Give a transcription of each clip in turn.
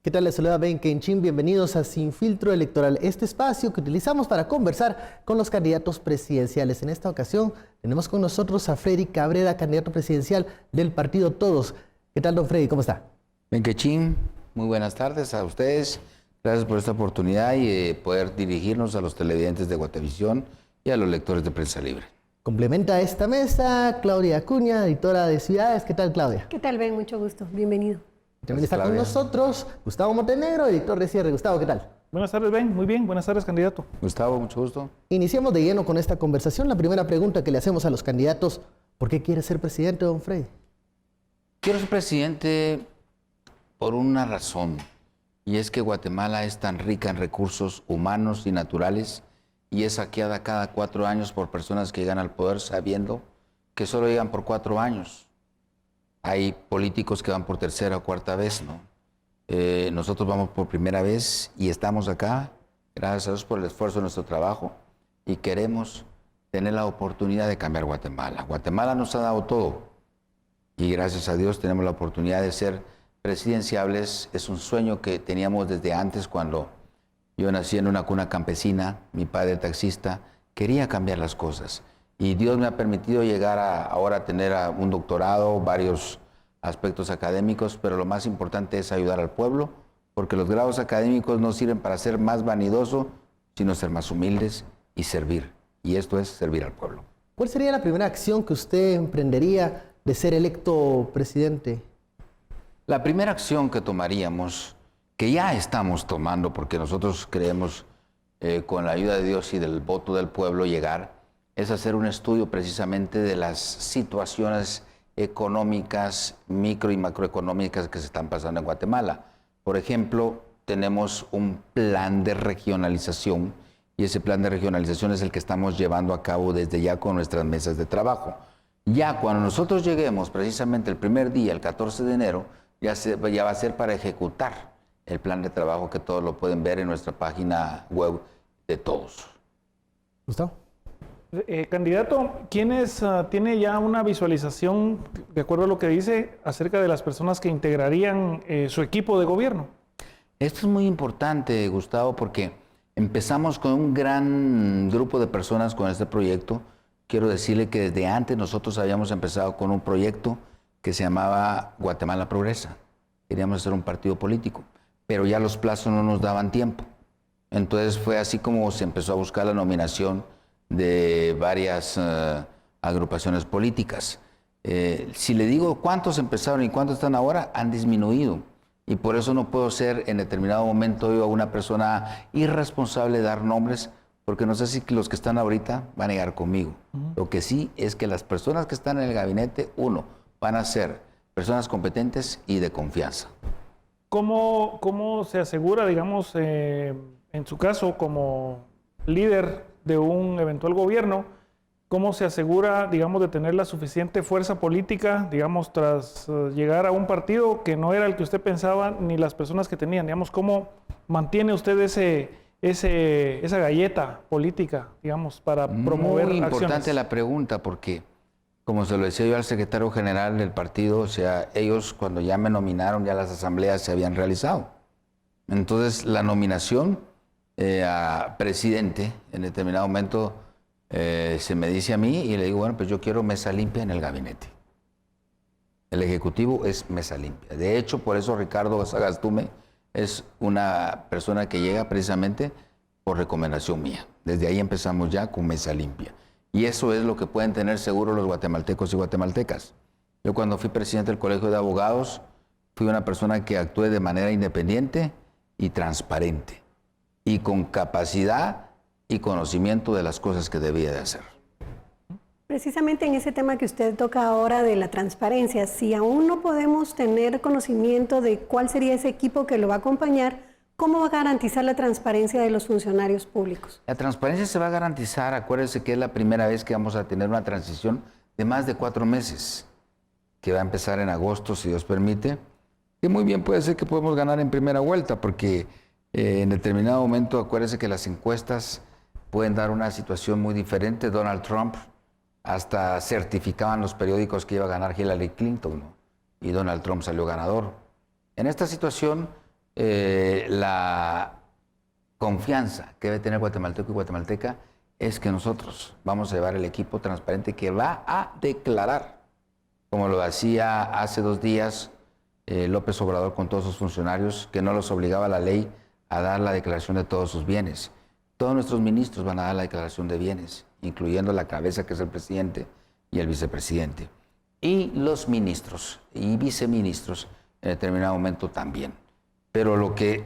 ¿Qué tal? Les saluda Ben Kenchin. Bienvenidos a Sin Filtro Electoral, este espacio que utilizamos para conversar con los candidatos presidenciales. En esta ocasión tenemos con nosotros a Freddy Cabrera, candidato presidencial del partido Todos. ¿Qué tal, don Freddy? ¿Cómo está? Ben Kenchin, muy buenas tardes a ustedes. Gracias por esta oportunidad y de poder dirigirnos a los televidentes de Guatevisión y a los lectores de Prensa Libre. Complementa esta mesa Claudia Acuña, editora de Ciudades. ¿Qué tal, Claudia? ¿Qué tal, Ben? Mucho gusto. Bienvenido. También está con nosotros Gustavo Montenegro, editor de Cierre. Gustavo, ¿qué tal? Buenas tardes, Ben. Muy bien. Buenas tardes, candidato. Gustavo, mucho gusto. Iniciemos de lleno con esta conversación. La primera pregunta que le hacemos a los candidatos: ¿por qué quiere ser presidente, don Freddy? Quiero ser presidente por una razón, y es que Guatemala es tan rica en recursos humanos y naturales y es saqueada cada 4 años por personas que llegan al poder sabiendo que solo llegan por 4 años. Hay políticos que van por tercera o cuarta vez, ¿no? Nosotros vamos por primera vez y estamos acá, gracias a Dios por el esfuerzo de nuestro trabajo, y queremos tener la oportunidad de cambiar Guatemala. Guatemala nos ha dado todo y gracias a Dios tenemos la oportunidad de ser presidenciables. Es un sueño que teníamos desde antes, cuando yo nací en una cuna campesina, mi padre taxista, quería cambiar las cosas. Y Dios me ha permitido llegar ahora a tener un doctorado, varios aspectos académicos, pero lo más importante es ayudar al pueblo, porque los grados académicos no sirven para ser más vanidoso, sino ser más humildes y servir. Y esto es servir al pueblo. ¿Cuál sería la primera acción que usted emprendería de ser electo presidente? La primera acción que tomaríamos, que ya estamos tomando, porque nosotros creemos con la ayuda de Dios y del voto del pueblo llegar, es hacer un estudio precisamente de las situaciones económicas, micro y macroeconómicas que se están pasando en Guatemala. Por ejemplo, tenemos un plan de regionalización y ese plan de regionalización es el que estamos llevando a cabo desde ya con nuestras mesas de trabajo. Ya cuando nosotros lleguemos, precisamente el primer día, el 14 de enero, ya va a ser para ejecutar el plan de trabajo, que todos lo pueden ver en nuestra página web de Todos. Gustavo. Candidato, ¿quiénes tiene ya una visualización, de acuerdo a lo que dice, acerca de las personas que integrarían su equipo de gobierno? Esto es muy importante, Gustavo, porque empezamos con un gran grupo de personas con este proyecto. Quiero decirle que desde antes nosotros habíamos empezado con un proyecto que se llamaba Guatemala Progresa. Queríamos hacer un partido político, pero ya los plazos no nos daban tiempo. Entonces fue así como se empezó a buscar la nominación de varias agrupaciones políticas. Si le digo cuántos empezaron y cuántos están ahora, han disminuido. Y por eso no puedo ser en determinado momento yo una persona irresponsable de dar nombres, porque no sé si los que están ahorita van a llegar conmigo. Lo que sí es que las personas que están en el gabinete, van a ser personas competentes y de confianza. ¿Cómo se asegura, digamos, en su caso, como líder de un eventual gobierno, cómo se asegura, digamos, de tener la suficiente fuerza política, digamos, tras llegar a un partido que no era el que usted pensaba ni las personas que tenían? Digamos, ¿cómo mantiene usted esa galleta política, digamos, para promover acciones? Muy importante la pregunta, porque como se lo decía yo al secretario general del partido, o sea, ellos cuando ya me nominaron, ya las asambleas se habían realizado. Entonces, la nominación a presidente, en determinado momento se me dice a mí y le digo, bueno, pues yo quiero mesa limpia en el gabinete. El ejecutivo es mesa limpia. De hecho, por eso Ricardo Sagastume es una persona que llega precisamente por recomendación mía. Desde ahí empezamos ya con mesa limpia. Y eso es lo que pueden tener seguro los guatemaltecos y guatemaltecas. Yo cuando fui presidente del Colegio de Abogados, fui una persona que actué de manera independiente y transparente, y con capacidad y conocimiento de las cosas que debía de hacer. Precisamente en ese tema que usted toca ahora de la transparencia, si aún no podemos tener conocimiento de cuál sería ese equipo que lo va a acompañar, ¿cómo va a garantizar la transparencia de los funcionarios públicos? La transparencia se va a garantizar, acuérdense que es la primera vez que vamos a tener una transición de más de 4 meses, que va a empezar en agosto, si Dios permite, y muy bien puede ser que podemos ganar en primera vuelta, porque en determinado momento, acuérdense que las encuestas pueden dar una situación muy diferente. Donald Trump hasta certificaban los periódicos que iba a ganar Hillary Clinton, ¿no? Y Donald Trump salió ganador. En esta situación la confianza que debe tener guatemalteco y guatemalteca es que nosotros vamos a llevar el equipo transparente que va a declarar, como lo hacía hace 2 días López Obrador con todos sus funcionarios, que no los obligaba la ley a dar la declaración de todos sus bienes. Todos nuestros ministros van a dar la declaración de bienes, incluyendo la cabeza, que es el presidente, y el vicepresidente. Y los ministros y viceministros en determinado momento también. Pero lo que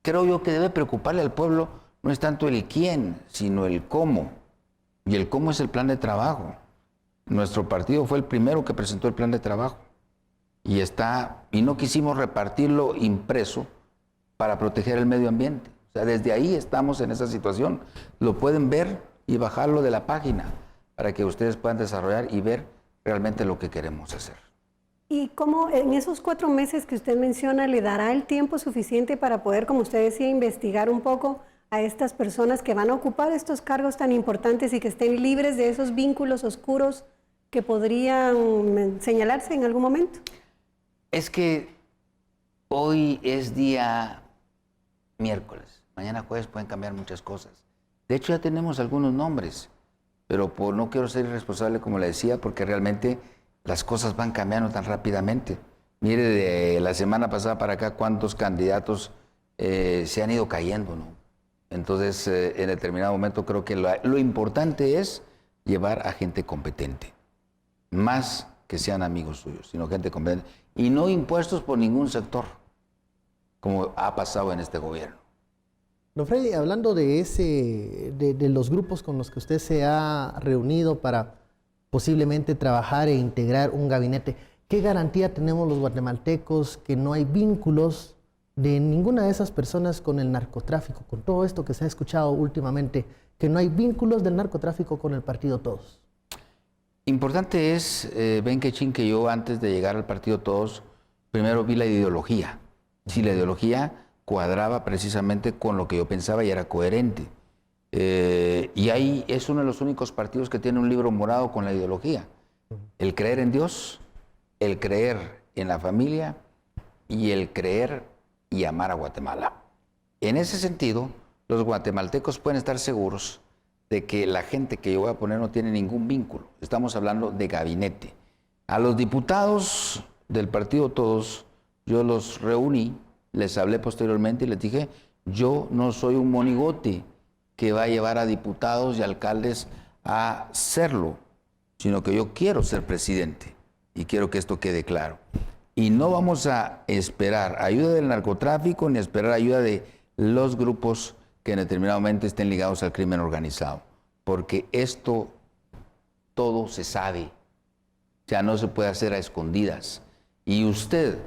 creo yo que debe preocuparle al pueblo no es tanto el quién, sino el cómo. Y el cómo es el plan de trabajo. Nuestro partido fue el primero que presentó el plan de trabajo. Y no quisimos repartirlo impreso para proteger el medio ambiente. O sea, desde ahí estamos en esa situación. Lo pueden ver y bajarlo de la página para que ustedes puedan desarrollar y ver realmente lo que queremos hacer. ¿Y cómo en esos 4 meses que usted menciona le dará el tiempo suficiente para poder, como usted decía, investigar un poco a estas personas que van a ocupar estos cargos tan importantes y que estén libres de esos vínculos oscuros que podrían señalarse en algún momento? Es que hoy es día miércoles, mañana jueves pueden cambiar muchas cosas. De hecho ya tenemos algunos nombres, pero no quiero ser irresponsable como le decía, porque realmente las cosas van cambiando tan rápidamente. Mire, de la semana pasada para acá, cuántos candidatos se han ido cayendo, ¿no? Entonces, en determinado momento creo que lo importante es llevar a gente competente, más que sean amigos suyos, sino gente competente, y no impuestos por ningún sector, como ha pasado en este gobierno. Don Freddy, hablando de los grupos con los que usted se ha reunido para posiblemente trabajar e integrar un gabinete, ¿qué garantía tenemos los guatemaltecos que no hay vínculos de ninguna de esas personas con el narcotráfico, con todo esto que se ha escuchado últimamente, que no hay vínculos del narcotráfico con el partido Todos? Importante es, ven que yo antes de llegar al partido Todos, primero vi la ideología. Si la ideología cuadraba precisamente con lo que yo pensaba y era coherente. Y ahí es uno de los únicos partidos que tiene un libro morado con la ideología. El creer en Dios, el creer en la familia y el creer y amar a Guatemala. En ese sentido, los guatemaltecos pueden estar seguros de que la gente que yo voy a poner no tiene ningún vínculo. Estamos hablando de gabinete. A los diputados del partido Todos, yo los reuní, les hablé posteriormente y les dije, yo no soy un monigote que va a llevar a diputados y alcaldes a serlo, sino que yo quiero ser presidente y quiero que esto quede claro. Y no vamos a esperar ayuda del narcotráfico ni esperar ayuda de los grupos que en determinado momento estén ligados al crimen organizado, porque esto todo se sabe, ya no se puede hacer a escondidas. Y usted,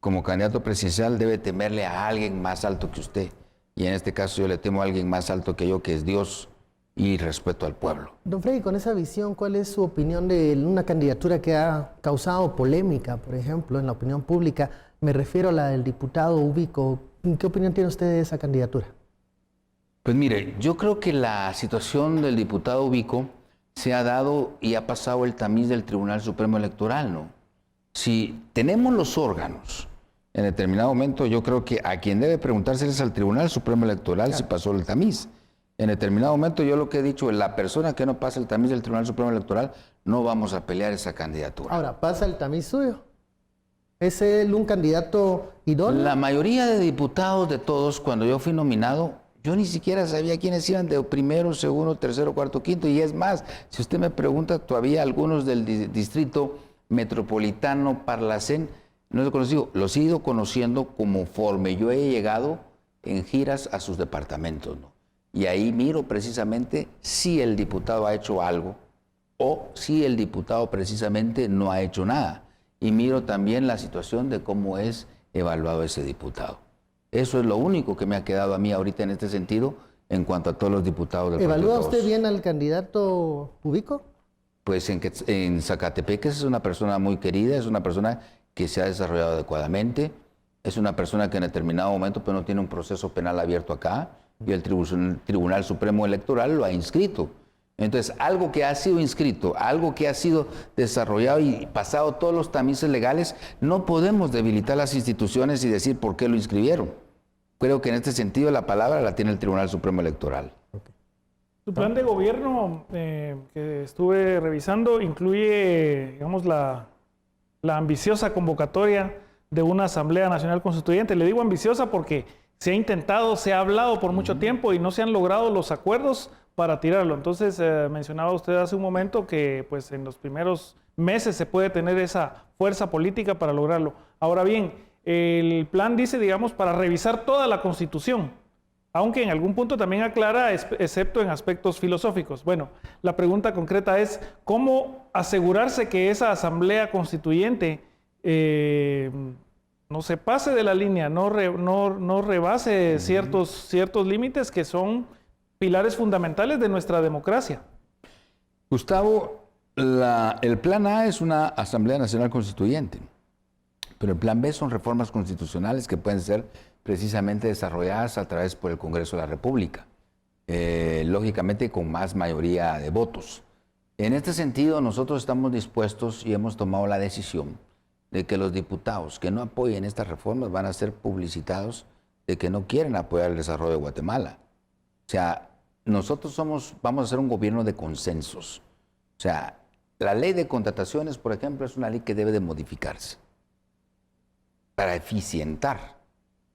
como candidato presidencial, debe temerle a alguien más alto que usted. Y en este caso yo le temo a alguien más alto que yo, que es Dios, y respeto al pueblo. Don Freddy, con esa visión, ¿cuál es su opinión de una candidatura que ha causado polémica, por ejemplo, en la opinión pública? Me refiero a la del diputado Ubico. ¿Qué opinión tiene usted de esa candidatura? Pues mire, yo creo que la situación del diputado Ubico se ha dado y ha pasado el tamiz del Tribunal Supremo Electoral, ¿no? Si tenemos los órganos, en determinado momento yo creo que a quien debe preguntarse es al Tribunal Supremo Electoral, claro, si pasó el tamiz. En determinado momento yo lo que he dicho, la persona que no pasa el tamiz del Tribunal Supremo Electoral, no vamos a pelear esa candidatura. Ahora, ¿pasa el tamiz suyo? ¿Es él un candidato idóneo? La mayoría de diputados de Todos, cuando yo fui nominado, yo ni siquiera sabía quiénes iban de primero, segundo, tercero, cuarto, quinto. Y es más, si usted me pregunta, todavía algunos del distrito metropolitano Parlacén, no los he conocido, los he ido conociendo conforme yo he llegado en giras a sus departamentos, ¿no? Y ahí miro precisamente si el diputado ha hecho algo o si el diputado precisamente no ha hecho nada. Y miro también la situación de cómo es evaluado ese diputado. Eso es lo único que me ha quedado a mí ahorita en este sentido en cuanto a todos los diputados del partido. ¿Evalúa usted bien al candidato Ubico? Pues en Zacatepeques es una persona muy querida, es una persona que se ha desarrollado adecuadamente, es una persona que en determinado momento pues, no tiene un proceso penal abierto acá, y el Tribunal Supremo Electoral lo ha inscrito. Entonces, algo que ha sido inscrito, algo que ha sido desarrollado y pasado todos los tamices legales, no podemos debilitar las instituciones y decir por qué lo inscribieron. Creo que en este sentido la palabra la tiene el Tribunal Supremo Electoral. Su plan de gobierno que estuve revisando incluye, digamos, la ambiciosa convocatoria de una Asamblea Nacional Constituyente. Le digo ambiciosa porque se ha intentado, se ha hablado por mucho tiempo y no se han logrado los acuerdos para tirarlo. Entonces, mencionaba usted hace un momento que pues, en los primeros meses se puede tener esa fuerza política para lograrlo. Ahora bien, el plan dice, digamos, para revisar toda la Constitución, aunque en algún punto también aclara, excepto en aspectos filosóficos. Bueno, la pregunta concreta es, ¿cómo asegurarse que esa Asamblea Constituyente no se pase de la línea, no rebase ciertos límites que son pilares fundamentales de nuestra democracia? Gustavo, el plan A es una Asamblea Nacional Constituyente, pero el plan B son reformas constitucionales que pueden ser precisamente desarrolladas a través por el Congreso de la República, lógicamente con más mayoría de votos. En este sentido, nosotros estamos dispuestos y hemos tomado la decisión de que los diputados que no apoyen estas reformas van a ser publicitados de que no quieren apoyar el desarrollo de Guatemala. O sea, nosotros vamos a ser un gobierno de consensos. O sea, la ley de contrataciones, por ejemplo, es una ley que debe de modificarse para eficientar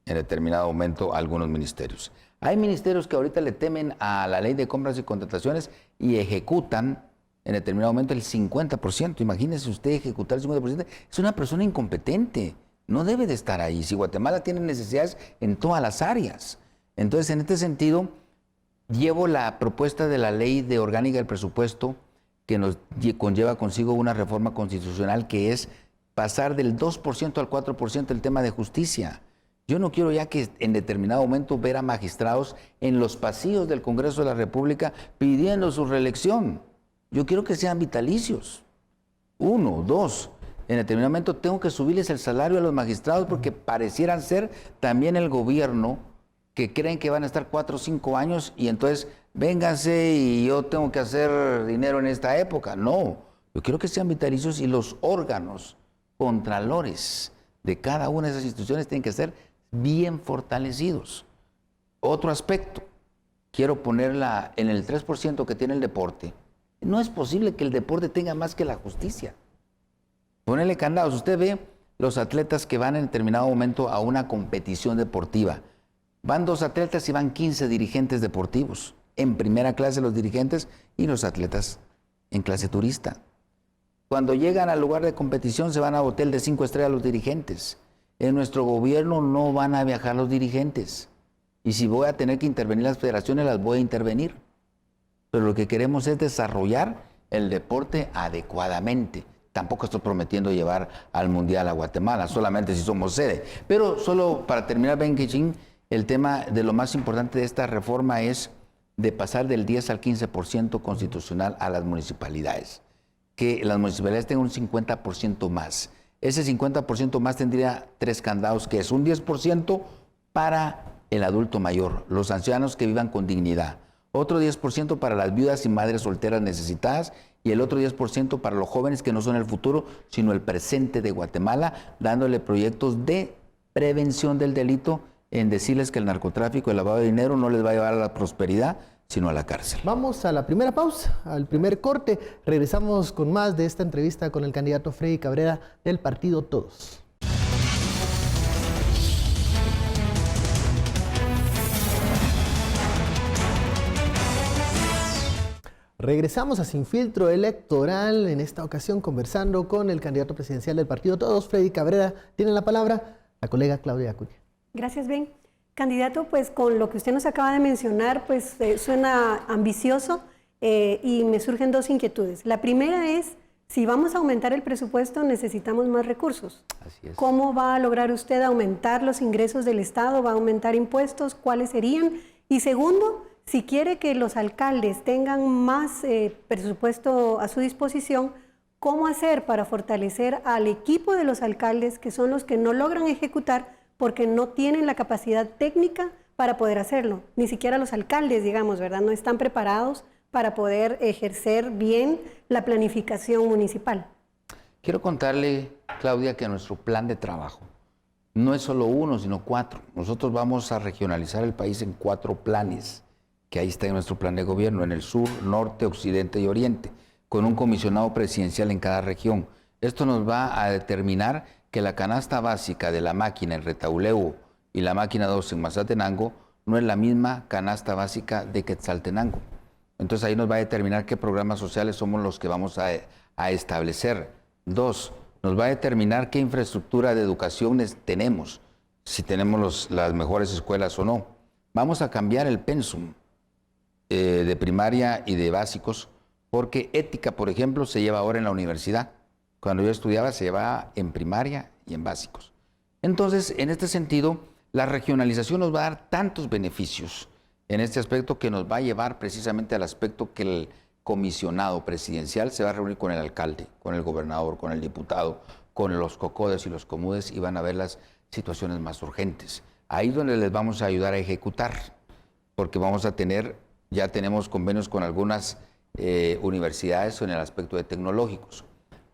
en determinado momento a algunos ministerios. Hay ministerios que ahorita le temen a la ley de compras y contrataciones y ejecutan en determinado momento el 50%. Imagínese usted ejecutar el 50%. Es una persona incompetente. No debe de estar ahí. Si Guatemala tiene necesidades en todas las áreas. Entonces, en este sentido, llevo la propuesta de la ley de orgánica del presupuesto que nos conlleva consigo una reforma constitucional que es pasar del 2% al 4% el tema de justicia. Yo no quiero ya que en determinado momento ver a magistrados en los pasillos del Congreso de la República pidiendo su reelección. Yo quiero que sean vitalicios. 1, 2. En determinado momento tengo que subirles el salario a los magistrados porque parecieran ser también el gobierno que creen que van a estar 4 o 5 años y entonces vénganse y yo tengo que hacer dinero en esta época. No, yo quiero que sean vitalicios y los órganos contralores de cada una de esas instituciones tienen que ser bien fortalecidos. Otro aspecto, quiero ponerla en el 3% que tiene el deporte. No es posible que el deporte tenga más que la justicia. Ponerle candados. Usted ve los atletas que van en determinado momento a una competición deportiva. Van 2 atletas y van 15 dirigentes deportivos. En primera clase los dirigentes y los atletas en clase turista. Cuando llegan al lugar de competición se van a hotel de 5 estrellas los dirigentes. En nuestro gobierno no van a viajar los dirigentes. Y si voy a tener que intervenir las federaciones, las voy a intervenir. Pero lo que queremos es desarrollar el deporte adecuadamente. Tampoco estoy prometiendo llevar al Mundial a Guatemala, solamente si somos sede. Pero solo para terminar, Ben Kichín, el tema de lo más importante de esta reforma es de pasar del 10 al 15% constitucional a las municipalidades. Que las municipalidades tengan un 50% más. Ese 50% más tendría 3 candados, que es un 10% para el adulto mayor, los ancianos que vivan con dignidad. Otro 10% para las viudas y madres solteras necesitadas y el otro 10% para los jóvenes que no son el futuro, sino el presente de Guatemala, dándole proyectos de prevención del delito en decirles que el narcotráfico, el lavado de dinero no les va a llevar a la prosperidad, sino a la cárcel. Vamos a la primera pausa, al primer corte. Regresamos con más de esta entrevista con el candidato Freddy Cabrera del partido Todos. Regresamos a Sin Filtro Electoral, en esta ocasión conversando con el candidato presidencial del partido Todos, Freddy Cabrera. Tiene la palabra la colega Claudia Acuña. Gracias, Ben. Candidato, pues con lo que usted nos acaba de mencionar, pues suena ambicioso y me surgen 2 inquietudes. La primera es, si vamos a aumentar el presupuesto, necesitamos más recursos. Así es. ¿Cómo va a lograr usted aumentar los ingresos del Estado? ¿Va a aumentar impuestos? ¿Cuáles serían? Y segundo, si quiere que los alcaldes tengan más presupuesto a su disposición, ¿cómo hacer para fortalecer al equipo de los alcaldes, que son los que no logran ejecutar porque no tienen la capacidad técnica para poder hacerlo? Ni siquiera los alcaldes, digamos, ¿verdad? No están preparados para poder ejercer bien la planificación municipal? Quiero contarle, Claudia, que nuestro plan de trabajo no es solo uno, sino 4. Nosotros vamos a regionalizar el país en 4 planes, que ahí está en nuestro plan de gobierno, en el sur, norte, occidente y oriente, con un comisionado presidencial en cada región. Esto nos va a determinar que la canasta básica de la máquina en Retauleu y la máquina 2 en Mazatenango no es la misma canasta básica de Quetzaltenango. Entonces ahí nos va a determinar qué programas sociales somos los que vamos a establecer. 2, nos va a determinar qué infraestructura de educación tenemos, si tenemos las mejores escuelas o no. Vamos a cambiar el pensum de primaria y de básicos, porque ética, por ejemplo, se lleva ahora en la universidad. Cuando yo estudiaba se llevaba en primaria y en básicos. Entonces, en este sentido, la regionalización nos va a dar tantos beneficios en este aspecto que nos va a llevar precisamente al aspecto que el comisionado presidencial se va a reunir con el alcalde, con el gobernador, con el diputado, con los cocodes y los comudes y van a ver las situaciones más urgentes. Ahí es donde les vamos a ayudar a ejecutar, porque vamos a tener, ya tenemos convenios con algunas universidades en el aspecto de tecnológicos.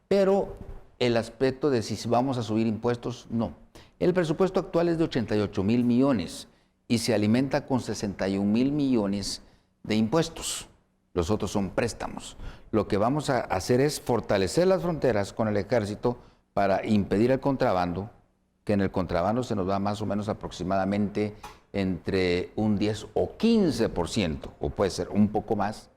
Pero el aspecto de si vamos a subir impuestos, no. El presupuesto actual es de 88,000 millones y se alimenta con 61,000 millones de impuestos. Los otros son préstamos. Lo que vamos a hacer es fortalecer las fronteras con el ejército para impedir el contrabando, que en el contrabando se nos va más o menos aproximadamente entre un 10 o 15%, o puede ser un poco más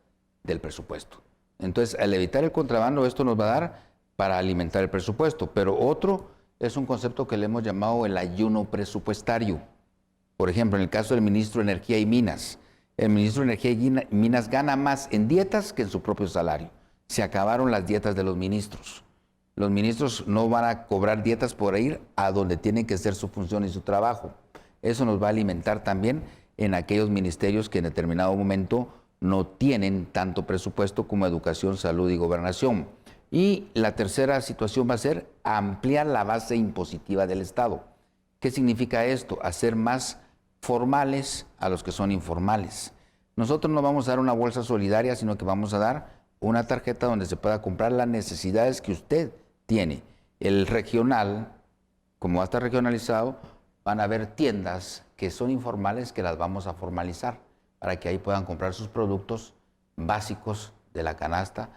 del presupuesto. Entonces, al evitar el contrabando, esto nos va a dar para alimentar el presupuesto. Pero otro es un concepto que le hemos llamado el ayuno presupuestario. Por ejemplo, en el caso del ministro de Energía y Minas, el ministro de Energía y Minas gana más en dietas que en su propio salario. Se acabaron las dietas de los ministros. Los ministros no van a cobrar dietas por ir a donde tienen que hacer su función y su trabajo. Eso nos va a alimentar también en aquellos ministerios que en determinado momento no tienen tanto presupuesto como educación, salud y gobernación. Y la tercera situación va a ser ampliar la base impositiva del Estado. ¿Qué significa esto? Hacer más formales a los que son informales. Nosotros no vamos a dar una bolsa solidaria, sino que vamos a dar una tarjeta donde se pueda comprar las necesidades que usted tiene. El regional, como va a estar regionalizado, van a haber tiendas que son informales que las vamos a formalizar para que ahí puedan comprar sus productos básicos de la canasta,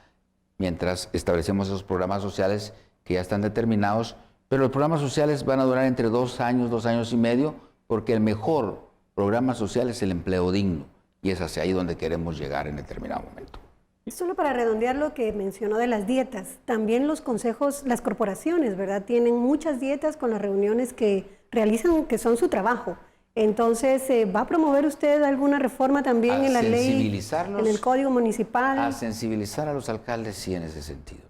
mientras establecemos esos programas sociales que ya están determinados, pero los programas sociales van a durar entre 2 años, 2 años y medio, porque el mejor programa social es el empleo digno, y es hacia ahí donde queremos llegar en determinado momento. Solo para redondear lo que mencionó de las dietas, también los consejos, las corporaciones, ¿verdad? Tienen muchas dietas con las reuniones que realizan, que son su trabajo. Entonces, ¿va a promover usted alguna reforma también en la ley, en el Código Municipal? A sensibilizar a los alcaldes, sí, en ese sentido,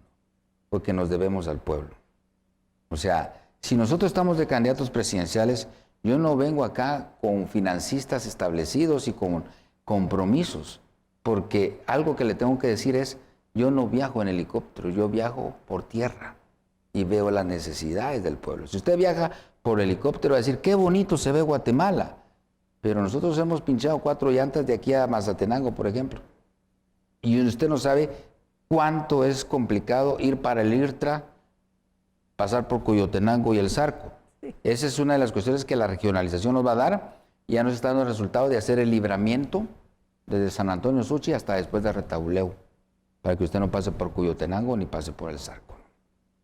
porque nos debemos al pueblo. O sea, si nosotros estamos de candidatos presidenciales, yo no vengo acá con financistas establecidos y con compromisos, porque algo que le tengo que decir es, yo no viajo en helicóptero, yo viajo por tierra y veo las necesidades del pueblo. Si usted viaja por helicóptero, va a decir, qué bonito se ve Guatemala, pero nosotros hemos pinchado 4 llantas de aquí a Mazatenango, por ejemplo, y usted no sabe cuánto es complicado ir para el IRTRA, pasar por Coyotenango y el Zarco. Esa es una de las cuestiones que la regionalización nos va a dar. Ya nos está dando el resultado de hacer el libramiento desde San Antonio Suchi hasta después de Retauleu, para que usted no pase por Coyotenango ni pase por el Zarco.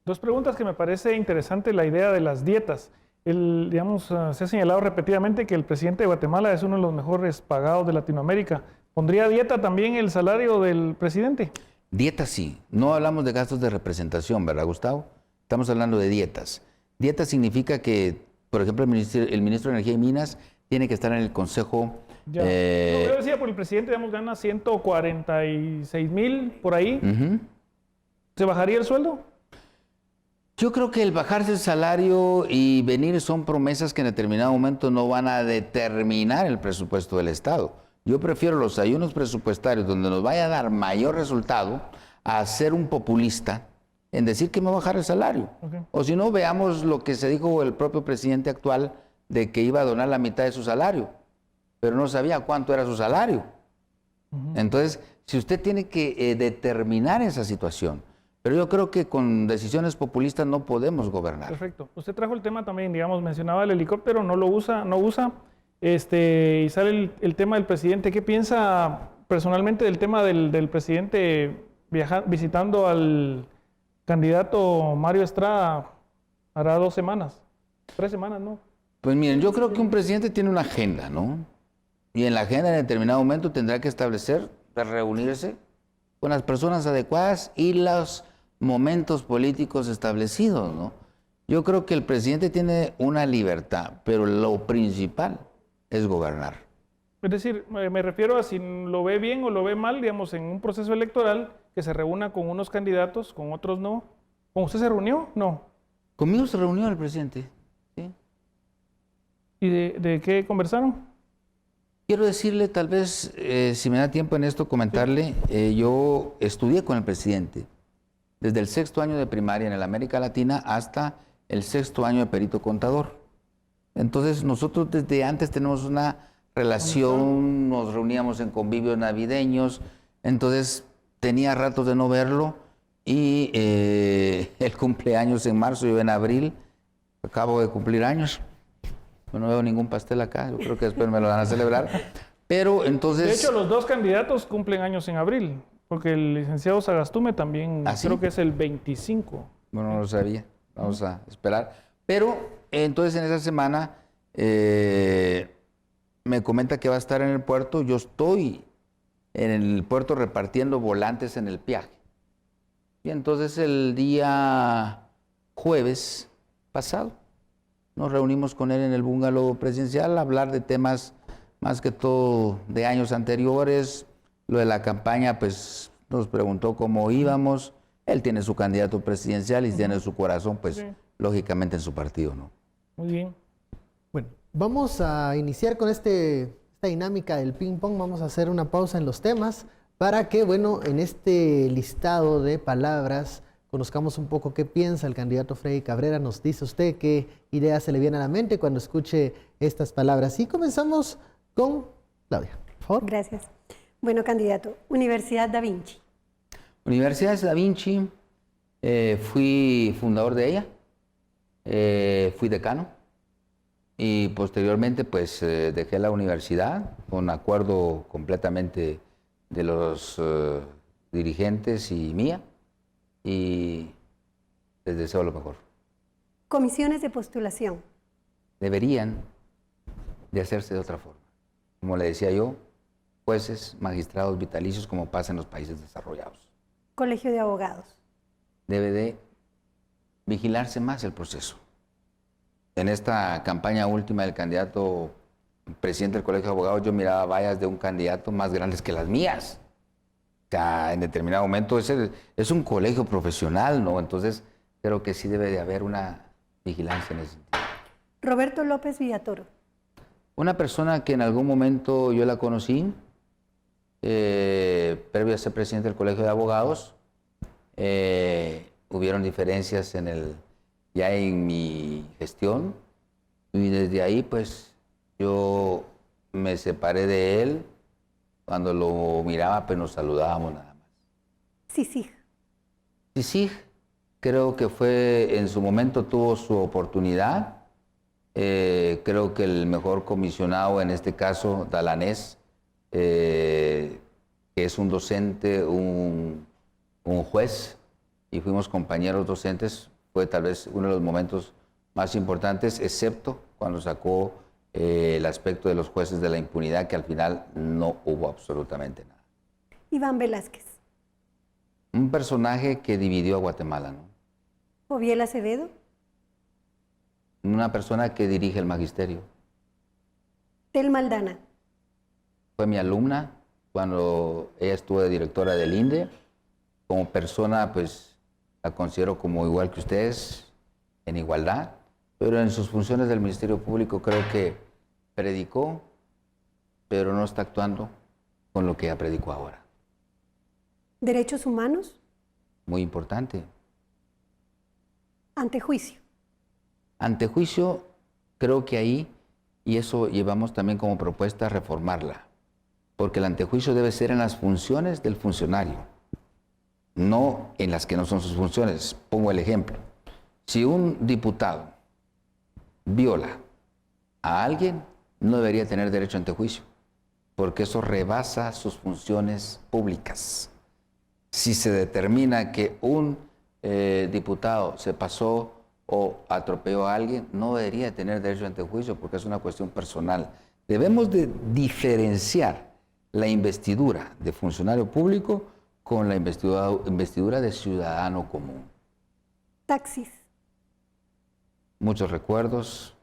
2 preguntas que me parece interesante la idea de las dietas. Digamos, se ha señalado repetidamente que el presidente de Guatemala es uno de los mejores pagados de Latinoamérica. ¿Pondría dieta también el salario del presidente? Dieta sí. No hablamos de gastos de representación, ¿verdad, Gustavo? Estamos hablando de dietas. Dieta significa que, por ejemplo, el ministro de Energía y Minas tiene que estar en el consejo. Yo decía, por el presidente, digamos, gana 146,000 por ahí. ¿Se bajaría el sueldo? Yo creo que el bajarse el salario y venir son promesas que en determinado momento no van a determinar el presupuesto del Estado. Yo prefiero los ayunos presupuestarios donde nos vaya a dar mayor resultado a ser un populista en decir que me va a bajar el salario. O si no, veamos lo que se dijo el propio presidente actual de que iba a donar la mitad de su salario, pero no sabía cuánto era su salario. Entonces, si usted tiene que determinar esa situación, pero yo creo que con decisiones populistas no podemos gobernar. Perfecto. Usted trajo el tema también, digamos, mencionaba el helicóptero, no lo usa, y sale el tema del presidente. ¿Qué piensa personalmente del tema del presidente visitando al candidato Mario Estrada hará 2 semanas, 3 semanas, ¿no? Pues miren, yo creo que un presidente tiene una agenda, ¿no? Y en la agenda en determinado momento tendrá que establecer, reunirse con las personas adecuadas y los momentos políticos establecidos, ¿no? Yo creo que el presidente tiene una libertad, pero lo principal es gobernar. Es decir, me refiero a si lo ve bien o lo ve mal, digamos, en un proceso electoral, que se reúna con unos candidatos, con otros no. ¿Con usted se reunió? No. Conmigo se reunió el presidente, ¿sí? ¿Y de qué conversaron? Quiero decirle, tal vez, si me da tiempo en esto, comentarle, yo estudié con el presidente desde el 6º año de primaria en el América Latina hasta el 6º año de perito contador. Entonces, nosotros desde antes tenemos una relación, nos reuníamos en convivios navideños, entonces tenía ratos de no verlo y el cumpleaños en marzo, yo en abril, acabo de cumplir años. No veo ningún pastel acá, yo creo que después me lo van a celebrar. Pero entonces... De hecho, los 2 candidatos cumplen años en abril, porque el licenciado Sagastume también creo que es el 25. Bueno, no lo sabía, vamos a esperar. Pero entonces en esa semana me comenta que va a estar en el puerto. Yo estoy en el puerto repartiendo volantes en el peaje. Y entonces el día jueves pasado nos reunimos con él en el bungalow presidencial a hablar de temas más que todo de años anteriores. Lo de la campaña, pues nos preguntó cómo íbamos. Él tiene su candidato presidencial y tiene su corazón, pues lógicamente en su partido, ¿no? Muy bien. Bueno, vamos a iniciar con esta dinámica del ping pong. Vamos a hacer una pausa en los temas para que, bueno, en este listado de palabras conozcamos un poco qué piensa el candidato Freddy Cabrera. Nos dice usted qué ideas se le vienen a la mente cuando escuche estas palabras. Y comenzamos con Claudia, por favor. Gracias. Bueno, candidato, Universidad Da Vinci. Universidad Da Vinci, fui fundador de ella, fui decano y posteriormente pues dejé la universidad con acuerdo completamente de los dirigentes y mía. Y les deseo lo mejor. Comisiones de postulación. Deberían de hacerse de otra forma. Como le decía yo, jueces, magistrados vitalicios como pasa en los países desarrollados. Colegio de abogados. Debe de vigilarse más el proceso. En esta campaña última del candidato presidente del Colegio de Abogados, yo miraba vallas de un candidato más grandes que las mías. O sea, en determinado momento es un colegio profesional, ¿no? Entonces, creo que sí debe de haber una vigilancia en ese sentido. Roberto López Villatoro. Una persona que en algún momento yo la conocí, previo a ser presidente del Colegio de Abogados, hubieron diferencias ya en mi gestión, y desde ahí, pues, yo me separé de él. Cuando lo miraba, pues nos saludábamos nada más. CICIG. CICIG, creo que en su momento tuvo su oportunidad. Creo que el mejor comisionado, en este caso, Dalanés, que es un docente, un juez, y fuimos compañeros docentes, fue tal vez uno de los momentos más importantes, excepto cuando sacó el aspecto de los jueces de la impunidad, que al final no hubo absolutamente nada. Iván Velázquez. Un personaje que dividió a Guatemala, ¿no? Oviel Acevedo. Una persona que dirige el magisterio. Telma Aldana. Fue mi alumna cuando ella estuvo de directora del INDE. Como persona, pues, la considero como igual que ustedes, en igualdad. Pero en sus funciones del Ministerio Público creo que predicó, pero no está actuando con lo que ella predicó ahora. Derechos humanos. Muy importante. Ante juicio. Ante juicio, creo que ahí, y eso llevamos también como propuesta, reformarla. porque el antejuicio debe ser en las funciones del funcionario, no en las que no son sus funciones. Pongo el ejemplo. Si un diputado viola a alguien, no debería tener derecho a antejuicio, porque eso rebasa sus funciones públicas. Si se determina que un diputado se pasó o atropelló a alguien, no debería tener derecho a antejuicio, porque es una cuestión personal. Debemos de diferenciar la investidura de funcionario público con la investidura de ciudadano común. Taxis. Muchos recuerdos,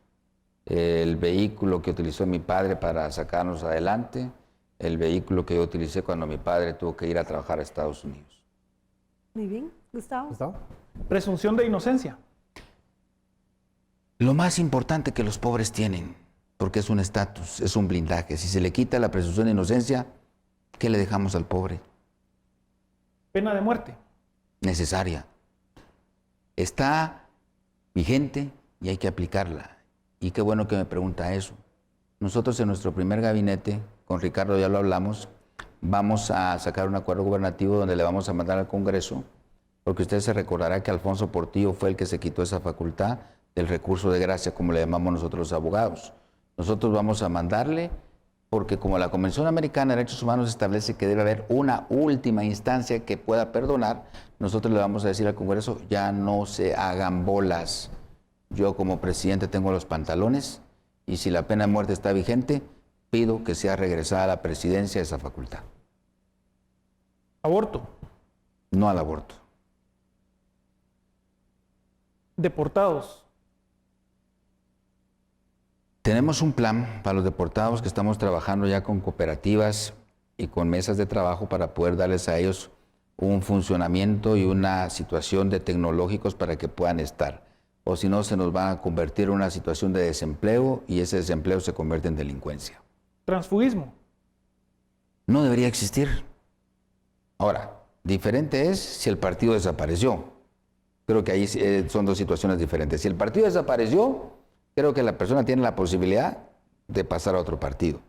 el vehículo que utilizó mi padre para sacarnos adelante, el vehículo que yo utilicé cuando mi padre tuvo que ir a trabajar a Estados Unidos. Muy bien. Gustavo. ¿Gustavo? Presunción de inocencia. Lo más importante que los pobres tienen, porque es un estatus, es un blindaje. Si se le quita la presunción de inocencia, ¿qué le dejamos al pobre? Pena de muerte. Necesaria. Está vigente y hay que aplicarla. Y qué bueno que me pregunta eso. Nosotros en nuestro primer gabinete, con Ricardo ya lo hablamos, vamos a sacar un acuerdo gubernativo donde le vamos a mandar al Congreso, porque usted se recordará que Alfonso Portillo fue el que se quitó esa facultad del recurso de gracia, como le llamamos nosotros los abogados. Nosotros vamos a mandarle, porque como la Convención Americana de Derechos Humanos establece que debe haber una última instancia que pueda perdonar, nosotros le vamos a decir al Congreso, ya no se hagan bolas. Yo como presidente tengo los pantalones y si la pena de muerte está vigente, pido que sea regresada a la presidencia esa facultad. Aborto. No al aborto. Deportados. Tenemos un plan para los deportados que estamos trabajando ya con cooperativas y con mesas de trabajo para poder darles a ellos un funcionamiento y una situación de tecnológicos para que puedan estar. O si no, se nos va a convertir en una situación de desempleo y ese desempleo se convierte en delincuencia. Transfugismo. No debería existir. Ahora, diferente es si el partido desapareció. Creo que ahí son dos situaciones diferentes. Si el partido desapareció, creo que la persona tiene la posibilidad de pasar a otro partido.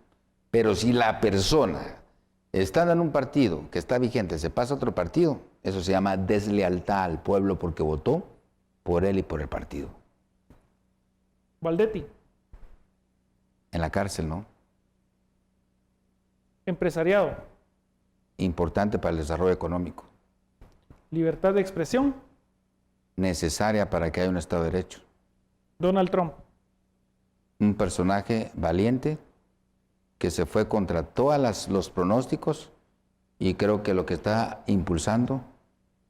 Pero si la persona, estando en un partido que está vigente, se pasa a otro partido, eso se llama deslealtad al pueblo porque votó por él y por el partido. Valdetti. En la cárcel, ¿no? Empresariado. Importante para el desarrollo económico. Libertad de expresión. Necesaria para que haya un Estado de Derecho. Donald Trump. Un personaje valiente que se fue contra todos los pronósticos y creo que lo que está impulsando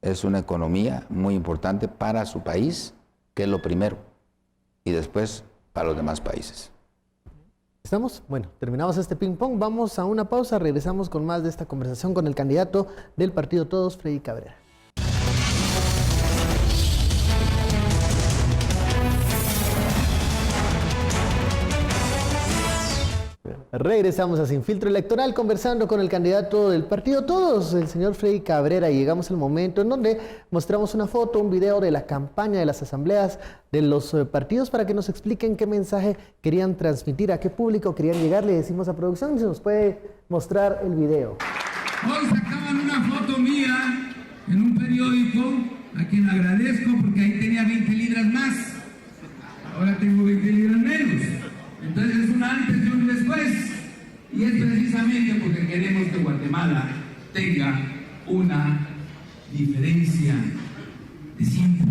es una economía muy importante para su país, que es lo primero, y después para los demás países. ¿Estamos? Bueno, terminamos este ping-pong, vamos a una pausa, regresamos con más de esta conversación con el candidato del Partido Todos, Freddy Cabrera. Regresamos a Sin Filtro Electoral conversando con el candidato del Partido Todos, el señor Freddy Cabrera, y llegamos al momento en donde mostramos una foto, un video de la campaña de las asambleas de los partidos para que nos expliquen qué mensaje querían transmitir, a qué público querían llegar. Le decimos a producción, si nos puede mostrar el video. Hoy sacaban una foto mía en un periódico, a quien agradezco porque ahí tenía 20 libras más, ahora tengo 20 libras menos. Entonces es un antes y un después, y es precisamente porque queremos que Guatemala tenga una diferencia de siempre.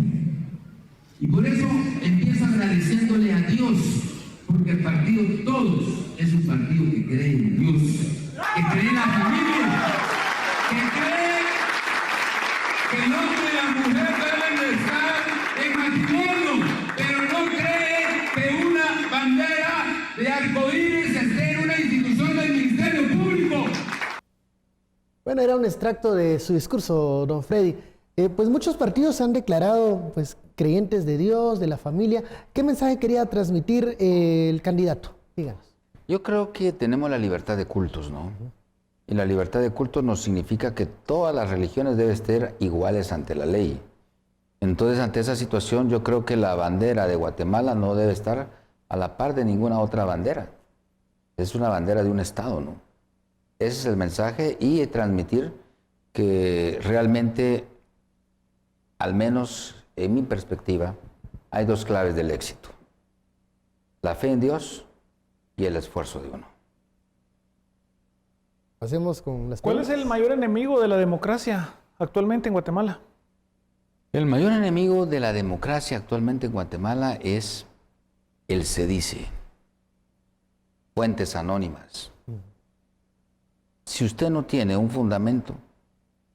Y por eso empiezo agradeciéndole a Dios, porque el partido Todos es un partido que cree en Dios, que cree en la familia, que cree que el hombre y la mujer deben de estar en matrimonio, pero no cree que una bandera de arcoíris esté en una institución del Ministerio Público. Bueno, era un extracto de su discurso, don Freddy. Pues muchos partidos se han declarado pues, creyentes de Dios, de la familia. ¿Qué mensaje quería transmitir el candidato? Díganos. Yo creo que tenemos la libertad de cultos, ¿no? Y la libertad de cultos nos significa que todas las religiones deben ser iguales ante la ley. Entonces, ante esa situación, yo creo que la bandera de Guatemala no debe estar a la par de ninguna otra bandera. Es una bandera de un Estado, ¿no? Ese es el mensaje y transmitir que realmente, al menos en mi perspectiva, hay dos claves del éxito: la fe en Dios y el esfuerzo de uno. Pasemos con las ¿Cuál es el mayor enemigo de la democracia actualmente en Guatemala? El mayor enemigo de la democracia actualmente en Guatemala es el se dice. Fuentes anónimas. Si usted no tiene un fundamento,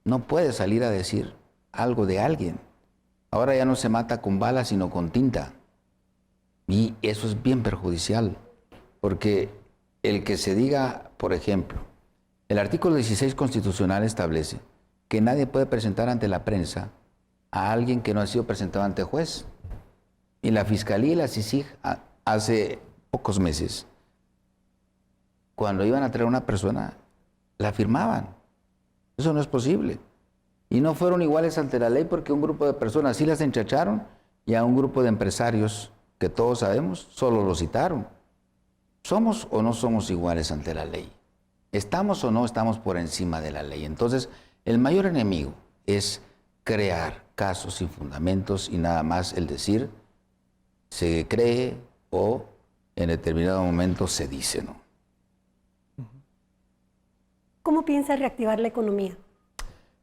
no puede salir a decir algo de alguien. Ahora ya no se mata con balas, sino con tinta. Y eso es bien perjudicial, porque el que se diga, por ejemplo, el artículo 16 constitucional establece que nadie puede presentar ante la prensa a alguien que no ha sido presentado ante juez. Y la Fiscalía y la CICIG hace pocos meses, cuando iban a traer a una persona, la firmaban. Eso no es posible. Y no fueron iguales ante la ley porque un grupo de personas sí las enchacharon y a un grupo de empresarios que todos sabemos solo lo citaron. ¿Somos o no somos iguales ante la ley? ¿Estamos o no estamos por encima de la ley? Entonces, el mayor enemigo es crear casos sin fundamentos y nada más el decir se cree o en determinado momento se dice, ¿no? ¿Cómo piensa reactivar la economía?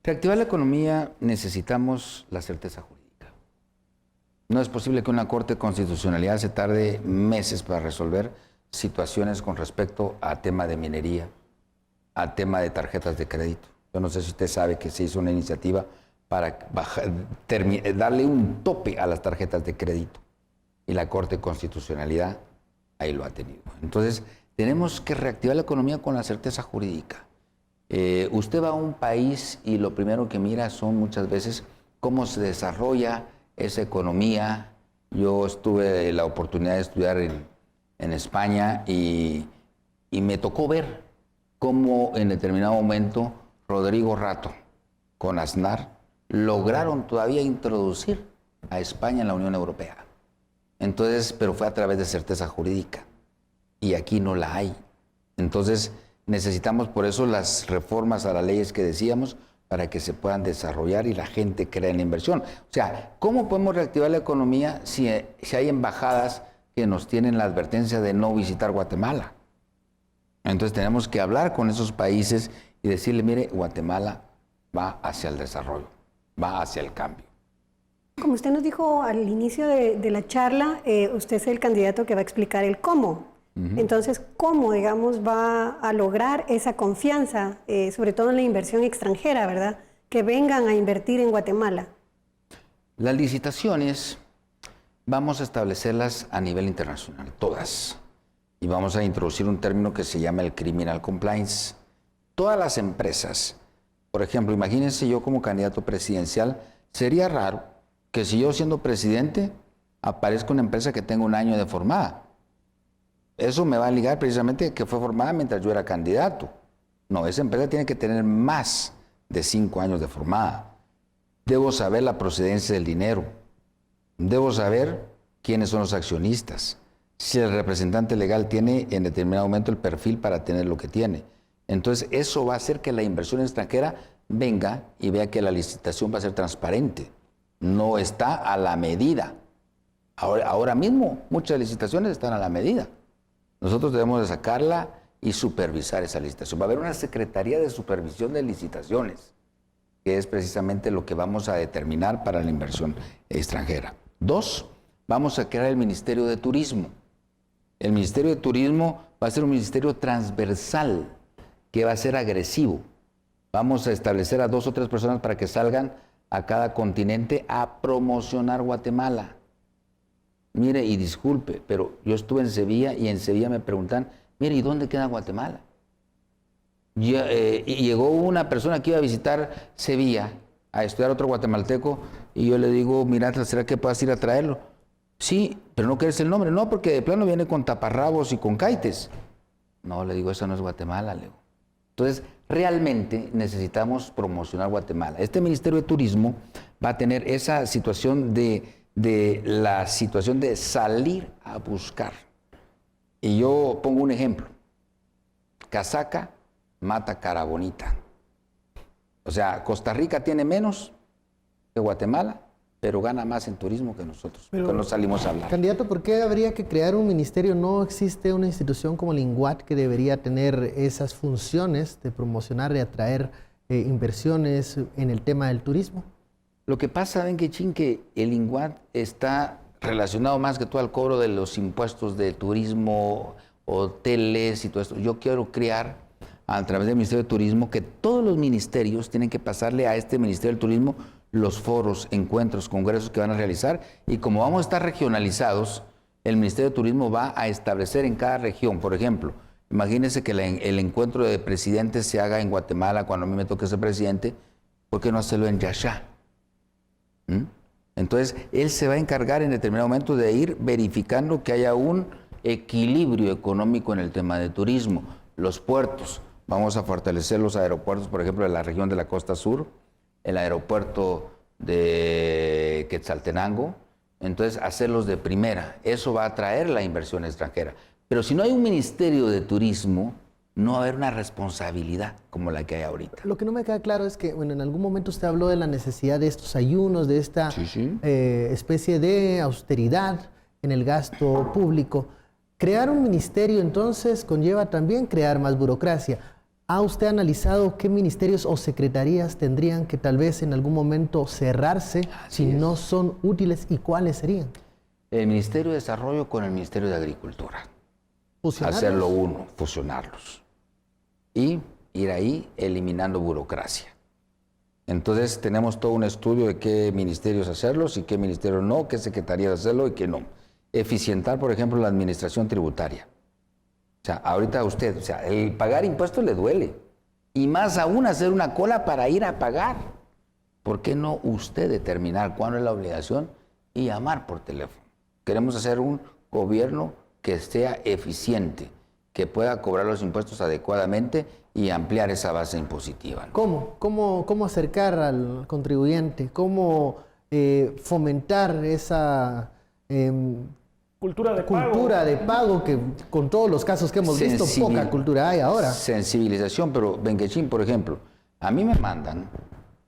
Reactivar la economía necesitamos la certeza jurídica. No es posible que una Corte de Constitucionalidad se tarde meses para resolver situaciones con respecto a tema de minería, a tema de tarjetas de crédito. Yo no sé si usted sabe que se hizo una iniciativa para darle un tope a las tarjetas de crédito. Y la Corte de Constitucionalidad ahí lo ha tenido. Entonces, tenemos que reactivar la economía con la certeza jurídica. Usted va a un país y lo primero que mira son muchas veces cómo se desarrolla esa economía. Yo tuve la oportunidad de estudiar en España y me tocó ver cómo en determinado momento Rodrigo Rato con Aznar lograron todavía introducir a España en la Unión Europea. Entonces, pero fue a través de certeza jurídica y aquí no la hay. Entonces, necesitamos por eso las reformas a las leyes que decíamos para que se puedan desarrollar y la gente crea en la inversión. O sea, ¿cómo podemos reactivar la economía si hay embajadas que nos tienen la advertencia de no visitar Guatemala? Entonces tenemos que hablar con esos países y decirle, mire, Guatemala va hacia el desarrollo, va hacia el cambio. Como usted nos dijo al inicio de la charla, usted es el candidato que va a explicar el cómo. Entonces, ¿cómo, digamos, va a lograr esa confianza, sobre todo en la inversión extranjera, ¿verdad? Que vengan a invertir en Guatemala. Las licitaciones vamos a establecerlas a nivel internacional, todas. Y vamos a introducir un término que se llama el criminal compliance. Todas las empresas, por ejemplo, imagínense yo como candidato presidencial, sería raro que si yo siendo presidente aparezca una empresa que tenga un año de formada. Eso me va a ligar precisamente que fue formada mientras yo era candidato. No, esa empresa tiene que tener más de 5 años de formada. Debo saber la procedencia del dinero. Debo saber quiénes son los accionistas. Si el representante legal tiene en determinado momento el perfil para tener lo que tiene. Entonces, eso va a hacer que la inversión extranjera venga y vea que la licitación va a ser transparente. No está a la medida. Ahora mismo, muchas licitaciones están a la medida. Nosotros debemos de sacarla y supervisar esa licitación. Va a haber una Secretaría de Supervisión de Licitaciones, que es precisamente lo que vamos a determinar para la inversión extranjera. 2, vamos a crear el Ministerio de Turismo. El Ministerio de Turismo va a ser un ministerio transversal, que va a ser agresivo. Vamos a establecer a 2 o 3 personas para que salgan a cada continente a promocionar Guatemala. Mire, y disculpe, pero yo estuve en Sevilla y en Sevilla me preguntan, mire, ¿y dónde queda Guatemala? Y llegó una persona que iba a visitar Sevilla a estudiar otro guatemalteco y yo le digo, mira, ¿será que puedas ir a traerlo? Sí, pero no quieres el nombre. No, porque de plano viene con taparrabos y con caites. No, le digo, eso no es Guatemala, le digo. Entonces, realmente necesitamos promocionar Guatemala. Este Ministerio de Turismo va a tener esa situación de salir a buscar. Y yo pongo un ejemplo. Casaca mata cara bonita. O sea, Costa Rica tiene menos que Guatemala, pero gana más en turismo que nosotros, porque no salimos a hablar. Candidato, ¿por qué habría que crear un ministerio? ¿No existe una institución como el INGUAT que debería tener esas funciones de promocionar y atraer inversiones en el tema del turismo? Lo que pasa, ven que el INGUAT está relacionado más que todo al cobro de los impuestos de turismo, hoteles y todo esto. Yo quiero crear, a través del Ministerio de Turismo, que todos los ministerios tienen que pasarle a este Ministerio del Turismo los foros, encuentros, congresos que van a realizar, y como vamos a estar regionalizados, el Ministerio de Turismo va a establecer en cada región, por ejemplo, imagínense que el encuentro de presidentes se haga en Guatemala cuando a mí me toque ser presidente, ¿por qué no hacerlo en Yaxá? Entonces, él se va a encargar en determinado momento de ir verificando que haya un equilibrio económico en el tema de turismo. Los puertos, vamos a fortalecer los aeropuertos, por ejemplo, de la región de la Costa Sur, el aeropuerto de Quetzaltenango, entonces hacerlos de primera. Eso va a atraer la inversión extranjera. Pero si no hay un ministerio de turismo, no va a haber una responsabilidad como la que hay ahorita. Lo que no me queda claro es que, bueno, en algún momento usted habló de la necesidad de estos ayunos, de esta especie de austeridad en el gasto público. Crear un ministerio, entonces, conlleva también crear más burocracia. ¿Ha usted analizado qué ministerios o secretarías tendrían que tal vez en algún momento cerrarse si no son útiles y cuáles serían? El Ministerio de Desarrollo con el Ministerio de Agricultura. Hacerlo uno, fusionarlos. Y ir ahí eliminando burocracia. Entonces tenemos todo un estudio de qué ministerios hacerlos y qué ministerios no, qué secretarías hacerlo y qué no. Eficientar, por ejemplo, la administración tributaria. O sea, ahorita a usted, o sea, el pagar impuestos le duele. Y más aún hacer una cola para ir a pagar. ¿Por qué no usted determinar cuándo es la obligación y llamar por teléfono? Queremos hacer un gobierno que sea eficiente, que pueda cobrar los impuestos adecuadamente y ampliar esa base impositiva. ¿Cómo? ¿Cómo acercar al contribuyente? ¿Cómo fomentar esa cultura de pago que con todos los casos que hemos visto, poca cultura hay ahora? Sensibilización, pero Benquechín, por ejemplo, a mí me mandan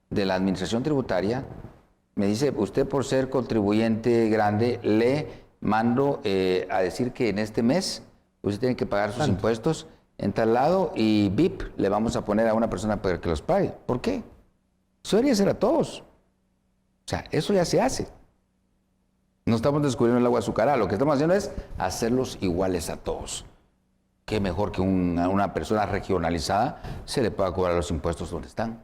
de la administración tributaria, me dice, usted por ser contribuyente grande, le mando a decir que en este mes usted tiene que pagar sus impuestos en tal lado y VIP le vamos a poner a una persona para que los pague. ¿Por qué? Eso debería ser a todos. O sea, eso ya se hace. No estamos descubriendo el agua azucarada, lo que estamos haciendo es hacerlos iguales a todos. Qué mejor que una persona regionalizada se le pueda cobrar los impuestos donde están.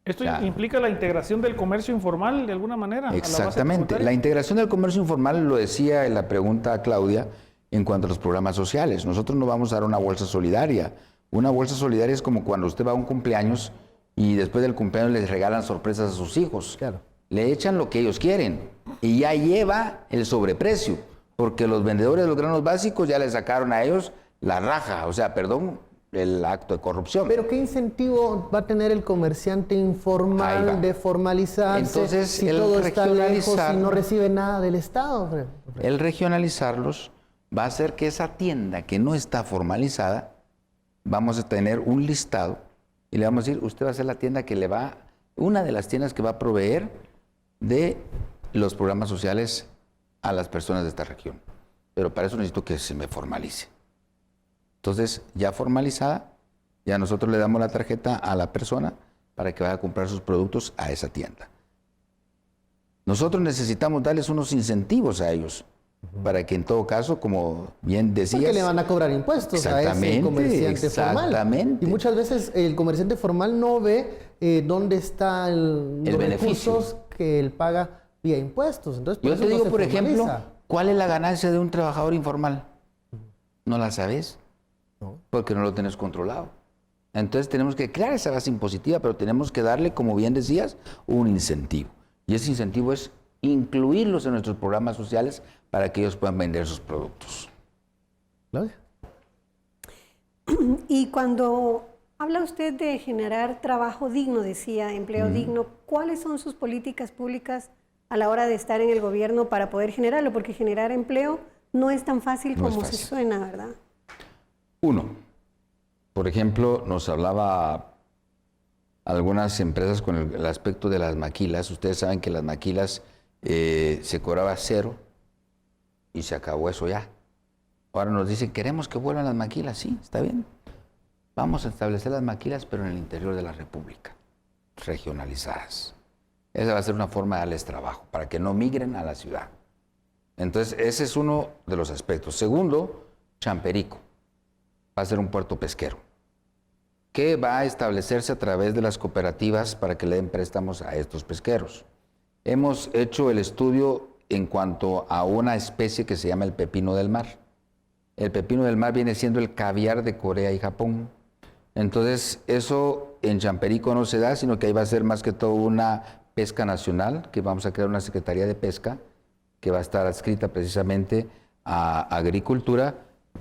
¿Esto implica la integración del comercio informal de alguna manera? Exactamente. La integración del comercio informal lo decía en la pregunta a Claudia en cuanto a los programas sociales. Nosotros no vamos a dar una bolsa solidaria. Una bolsa solidaria es como cuando usted va a un cumpleaños y después del cumpleaños les regalan sorpresas a sus hijos. Claro. Le echan lo que ellos quieren y ya lleva el sobreprecio, porque los vendedores de los granos básicos ya le sacaron a ellos la raja, o sea, perdón, el acto de corrupción. Pero ¿qué incentivo va a tener el comerciante informal de formalizarse? Entonces, si todo está lejos y no recibe nada del Estado? El regionalizarlos va a hacer que esa tienda que no está formalizada, vamos a tener un listado y le vamos a decir, usted va a ser la tienda que le va, una de las tiendas que va a proveer de los programas sociales a las personas de esta región. Pero para eso necesito que se me formalice. Entonces, ya formalizada, ya nosotros le damos la tarjeta a la persona para que vaya a comprar sus productos a esa tienda. Nosotros necesitamos darles unos incentivos a ellos, para que en todo caso, como bien decías... Porque le van a cobrar impuestos a ese comerciante formal. Y muchas veces el comerciante formal no ve dónde están los recursos que él paga vía impuestos. Entonces, yo te digo, por ejemplo, ¿cuál es la ganancia de un trabajador informal? ¿No la sabes? No. Porque no lo tienes controlado. Entonces tenemos que crear esa base impositiva, pero tenemos que darle, como bien decías, un incentivo. Y ese incentivo es incluirlos en nuestros programas sociales para que ellos puedan vender sus productos. ¿Claudia? Y cuando habla usted de generar trabajo digno, decía, empleo digno, ¿cuáles son sus políticas públicas a la hora de estar en el gobierno para poder generarlo? Porque generar empleo no es tan fácil como se suena, ¿verdad? Uno, Por ejemplo, nos hablaba algunas empresas con el aspecto de las maquilas. Ustedes saben que las maquilas se cobraba 0 y se acabó eso ya. Ahora nos dicen, queremos que vuelvan las maquilas. Sí, está bien. Vamos a establecer las maquilas, pero en el interior de la República, regionalizadas. Esa va a ser una forma de darles trabajo, para que no migren a la ciudad. Entonces, ese es uno de los aspectos. Segundo, Champerico. Va a ser un puerto pesquero, que va a establecerse a través de las cooperativas para que le den préstamos a estos pesqueros. Hemos hecho el estudio en cuanto a una especie que se llama el pepino del mar. El pepino del mar viene siendo el caviar de Corea y Japón. Entonces, eso en Champerico no se da, sino que ahí va a ser más que todo una pesca nacional, que vamos a crear una Secretaría de Pesca, que va a estar adscrita precisamente a Agricultura,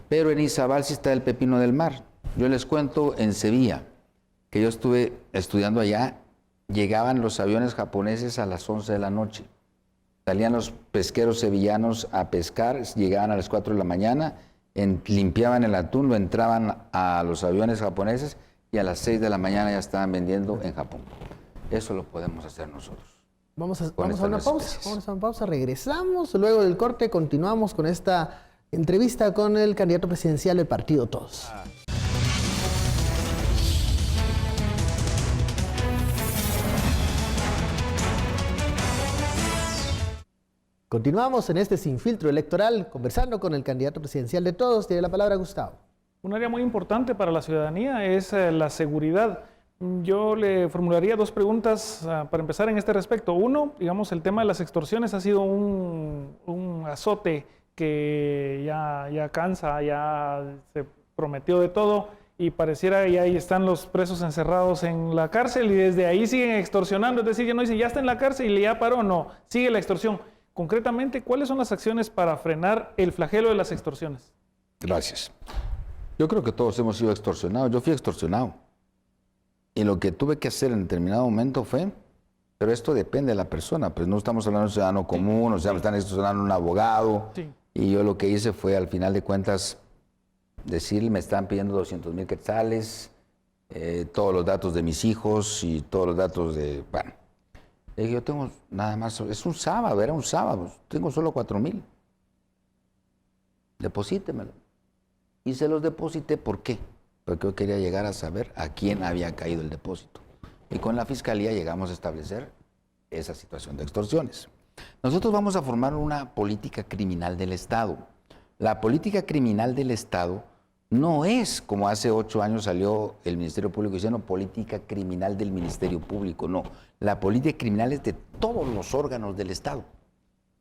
pero en Izabal sí está el pepino del mar. Yo les cuento en Sevilla, que yo estuve estudiando allá, llegaban los aviones japoneses a las 11 de la noche. Salían los pesqueros sevillanos a pescar, llegaban a las 4 de la mañana, limpiaban el atún, lo entraban a los aviones japoneses y a las 6 de la mañana ya estaban vendiendo en Japón. Eso lo podemos hacer nosotros. Vamos a una pausa, regresamos, luego del corte continuamos con esta entrevista con el candidato presidencial del partido Todos. Continuamos en este Sin Filtro Electoral, conversando con el candidato presidencial de Todos. Tiene la palabra Gustavo. Un área muy importante para la ciudadanía es la seguridad. Yo le formularía 2 preguntas para empezar en este respecto. Uno, digamos, el tema de las extorsiones ha sido un azote que ya cansa, ya se prometió de todo y pareciera que ahí están los presos encerrados en la cárcel y desde ahí siguen extorsionando. Es decir, ya no dicen, ya está en la cárcel y ya paró, no, sigue la extorsión. Concretamente, ¿cuáles son las acciones para frenar el flagelo de las extorsiones? Gracias. Yo creo que todos hemos sido extorsionados. Yo fui extorsionado. Y lo que tuve que hacer en determinado momento fue, pero esto depende de la persona, pues no estamos hablando de un ciudadano común, o sea, me están extorsionando un abogado. Sí. Y yo lo que hice fue, al final de cuentas, decir, me están pidiendo 200,000 quetzales, todos los datos de mis hijos y todos los datos de, bueno. Le dije, yo tengo nada más, es un sábado, era un sábado, tengo solo 4,000. Deposítemelo. Y se los deposité, ¿por qué? Porque yo quería llegar a saber a quién había caído el depósito. Y con la Fiscalía llegamos a establecer esa situación de extorsiones. Nosotros vamos a formar una política criminal del Estado. La política criminal del Estado no es como hace 8 años salió el Ministerio Público diciendo política criminal del Ministerio Público. No, la política criminal es de todos los órganos del Estado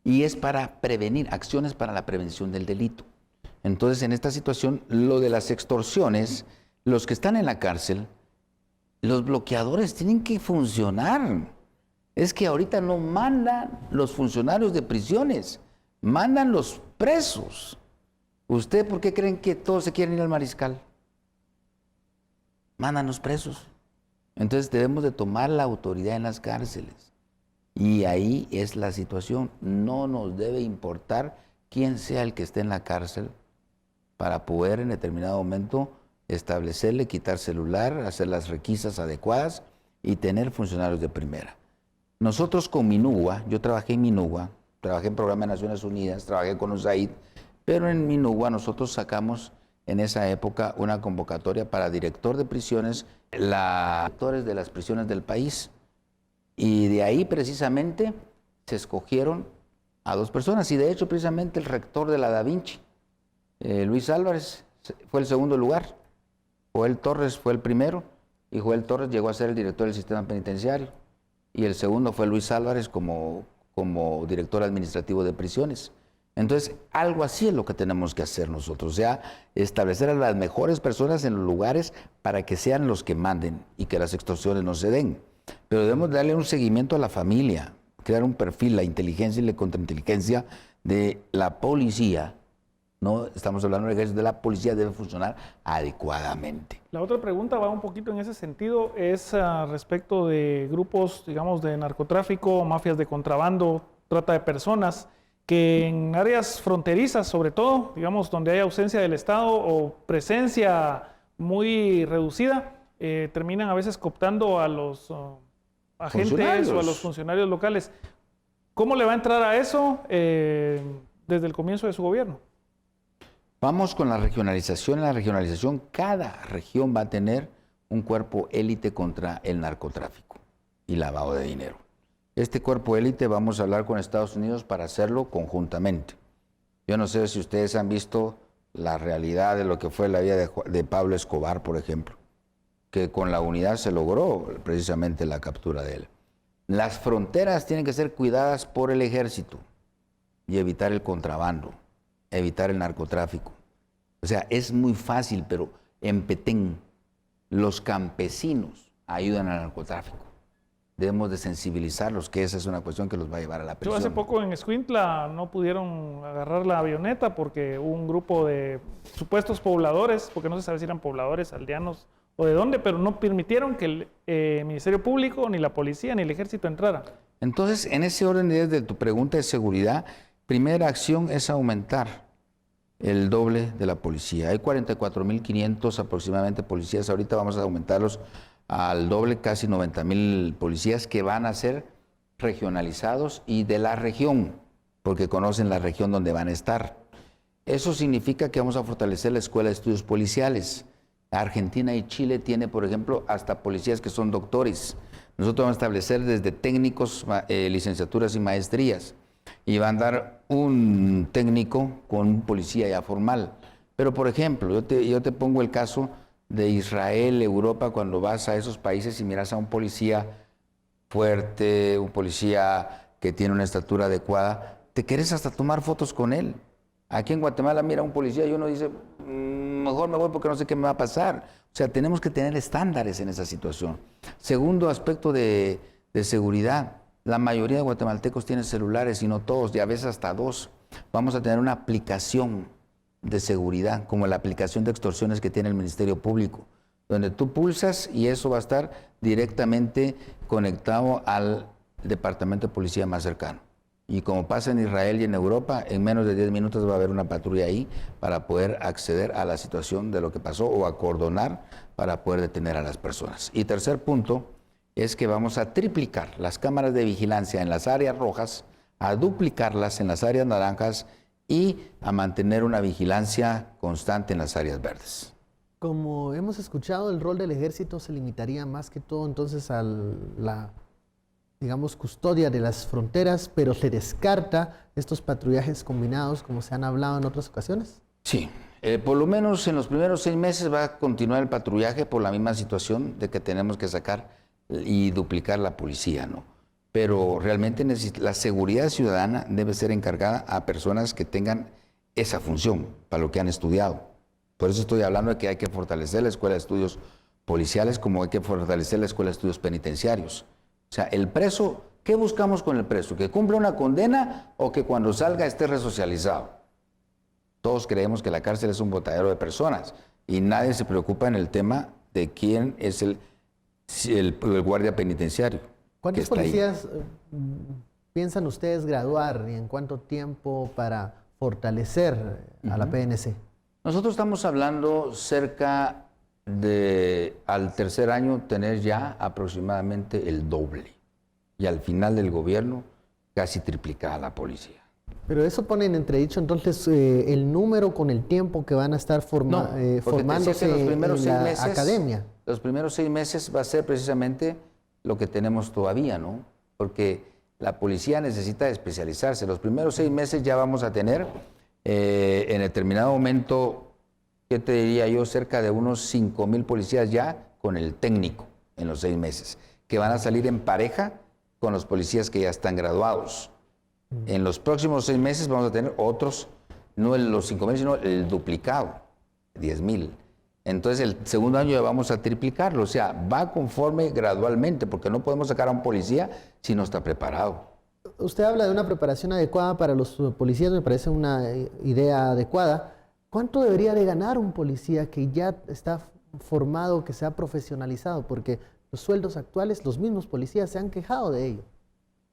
y es para prevenir, acciones para la prevención del delito. Entonces, en esta situación, lo de las extorsiones, los que están en la cárcel, los bloqueadores tienen que funcionar. Es que ahorita no mandan los funcionarios de prisiones, mandan los presos. ¿Usted por qué creen que todos se quieren ir al mariscal? Mandan los presos. Entonces debemos de tomar la autoridad en las cárceles. Y ahí es la situación. No nos debe importar quién sea el que esté en la cárcel para poder en determinado momento establecerle, quitar celular, hacer las requisas adecuadas y tener funcionarios de primera. Nosotros con Minugua, yo trabajé en Minugua, trabajé en Programa de Naciones Unidas, trabajé con USAID, pero en Minugua nosotros sacamos en esa época una convocatoria para director de prisiones, directores de las prisiones del país. Y de ahí precisamente se escogieron a 2 personas. Y de hecho precisamente el rector de la Da Vinci, Luis Álvarez, fue el segundo lugar. Joel Torres fue el primero y Joel Torres llegó a ser el director del sistema penitenciario. Y el segundo fue Luis Álvarez como director administrativo de prisiones. Entonces, algo así es lo que tenemos que hacer nosotros, o sea, establecer a las mejores personas en los lugares para que sean los que manden y que las extorsiones no se den. Pero debemos darle un seguimiento a la familia, crear un perfil, la inteligencia y la contrainteligencia de la policía. No estamos hablando de la policía, debe funcionar adecuadamente. La otra pregunta va un poquito en ese sentido, es respecto de grupos, digamos, de narcotráfico, mafias de contrabando, trata de personas, que en áreas fronterizas, sobre todo, digamos, donde hay ausencia del Estado o presencia muy reducida, terminan a veces cooptando a los agentes o a los funcionarios locales. ¿Cómo le va a entrar a eso desde el comienzo de su gobierno? Vamos con la regionalización. En la regionalización, cada región va a tener un cuerpo élite contra el narcotráfico y lavado de dinero. Este cuerpo élite vamos a hablar con Estados Unidos para hacerlo conjuntamente. Yo no sé si ustedes han visto la realidad de lo que fue la vida de Pablo Escobar, por ejemplo, que con la unidad se logró precisamente la captura de él. Las fronteras tienen que ser cuidadas por el ejército y evitar el contrabando, evitar el narcotráfico. O sea, es muy fácil, pero en Petén los campesinos ayudan al narcotráfico. Debemos de sensibilizarlos, que esa es una cuestión que los va a llevar a la prisión. Yo hace poco en Escuintla no pudieron agarrar la avioneta porque hubo un grupo de supuestos pobladores, porque no se sabe si eran pobladores, aldeanos o de dónde, pero no permitieron que el Ministerio Público, ni la policía, ni el ejército entraran. Entonces, en ese orden de tu pregunta de seguridad, primera acción es aumentar el doble de la policía. Hay 44.500 aproximadamente policías, ahorita vamos a aumentarlos al doble, casi 90.000 policías que van a ser regionalizados y de la región, porque conocen la región donde van a estar. Eso significa que vamos a fortalecer la Escuela de Estudios Policiales. Argentina y Chile tiene, por ejemplo, hasta policías que son doctores. Nosotros vamos a establecer desde técnicos, licenciaturas y maestrías. Y van a dar un técnico con un policía ya formal. Pero, por ejemplo, yo te pongo el caso de Israel, Europa, cuando vas a esos países y miras a un policía fuerte, un policía que tiene una estatura adecuada, te quieres hasta tomar fotos con él. Aquí en Guatemala mira a un policía y uno dice, mejor me voy porque no sé qué me va a pasar. O sea, tenemos que tener estándares en esa situación. Segundo aspecto de seguridad, la mayoría de guatemaltecos tienen celulares y no todos, y a veces hasta dos. Vamos a tener una aplicación de seguridad, como la aplicación de extorsiones que tiene el Ministerio Público, donde tú pulsas y eso va a estar directamente conectado al departamento de policía más cercano. Y como pasa en Israel y en Europa, en menos de 10 minutos va a haber una patrulla ahí para poder acceder a la situación de lo que pasó o acordonar para poder detener a las personas. Y tercer punto es que vamos a triplicar las cámaras de vigilancia en las áreas rojas, a duplicarlas en las áreas naranjas y a mantener una vigilancia constante en las áreas verdes. Como hemos escuchado, el rol del ejército se limitaría más que todo entonces a la, digamos, custodia de las fronteras, pero se descarta estos patrullajes combinados como se han hablado en otras ocasiones. Sí, por lo menos en los primeros 6 meses va a continuar el patrullaje por la misma situación de que tenemos que sacar y duplicar la policía, ¿no? Pero realmente la seguridad ciudadana debe ser encargada a personas que tengan esa función para lo que han estudiado. Por eso estoy hablando de que hay que fortalecer la Escuela de Estudios Policiales como hay que fortalecer la Escuela de Estudios Penitenciarios. O sea, el preso, ¿qué buscamos con el preso? ¿Que cumpla una condena o que cuando salga esté resocializado? Todos creemos que la cárcel es un botadero de personas y nadie se preocupa en el tema de quién es el guardia penitenciario. ¿Cuántos policías piensan ustedes graduar y en cuánto tiempo para fortalecer a la PNC? Nosotros estamos hablando cerca de, al tercer año, tener ya aproximadamente el doble. Y al final del gobierno, casi triplicada la policía. Pero eso pone en entredicho entonces el número con el tiempo que van a estar formándose en la academia. Los primeros 6 meses va a ser precisamente lo que tenemos todavía, ¿no? Porque la policía necesita especializarse. Los primeros 6 meses ya vamos a tener, en determinado momento, ¿qué te diría yo? Cerca de unos 5,000 policías ya con el técnico en los 6 meses, que van a salir en pareja con los policías que ya están graduados. En los próximos 6 meses vamos a tener otros, no los 5,000, sino el duplicado, 10,000. Entonces el segundo año ya vamos a triplicarlo, o sea, va conforme gradualmente, porque no podemos sacar a un policía si no está preparado. Usted habla de una preparación adecuada para los policías, me parece una idea adecuada. ¿Cuánto debería de ganar un policía que ya está formado, que se ha profesionalizado? Porque los sueldos actuales, los mismos policías se han quejado de ello.